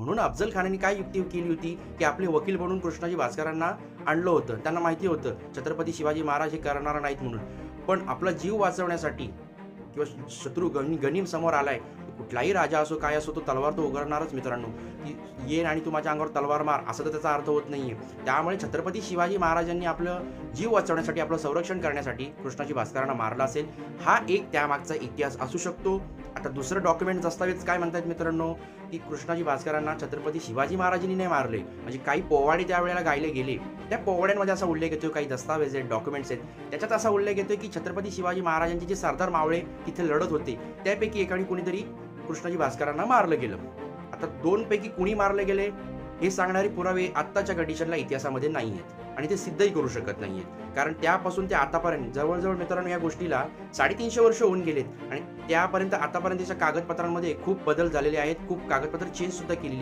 म्हणून अफजल खानाने काय युक्ती केली होती की आपले वकील म्हणून कृष्णाजी भास्करांना आणलं होतं. त्यांना माहिती होतं छत्रपती शिवाजी महाराज हे करणार नाहीत म्हणून, पण आपला जीव वाचवण्यासाठी किंवा शत्रू गनिम समोर आलाय, कुठलाही राजा असो काय असो, तो तलवार तो उगारणारच मित्रांनो. की ये आणि तू माझ्या अंगावर तलवार मार असं तर त्याचा अर्थ होत नाहीये. त्यामुळे छत्रपती शिवाजी महाराजांनी आपलं जीव वाचवण्यासाठी, आपलं संरक्षण करण्यासाठी कृष्णाजी भास्करांना मारला असेल. हा एक त्यामागचा इतिहास असू शकतो. आता दुसरं डॉक्युमेंट दस्तावेज काय म्हणतात मित्रांनो, की कृष्णाजी भास्करांना छत्रपती शिवाजी महाराजांनी नाही मारले, म्हणजे काही पोवाडे त्यावेळेला गायले गेले. त्या पोवाड्यांमध्ये असा उल्लेख येतोय, काही दस्तावेज आहेत, डॉक्युमेंट्स आहेत, त्याच्यात असा उल्लेख येतोय की छत्रपती शिवाजी महाराजांचे जे सरदार मावळे तिथे लढत होते त्यापैकी एकाने कुणीतरी कृष्णाजी भास्करांना मारलं गेलं. आता दोन पैकी कुणी मारले गेले हे सांगणारे पुरावे आत्ताच्या कंडिशनला इतिहासामध्ये नाही आहेत आणि ते सिद्धही करू शकत नाहीयेत. कारण त्यापासून ते आतापर्यंत जवळजवळ मित्रांनो या गोष्टीला 350 वर्ष होऊन गेलेत आणि त्यापर्यंत आतापर्यंतच्या कागदपत्रांमध्ये खूप बदल झालेले आहेत. खूप कागदपत्र चेंज सुद्धा केलेली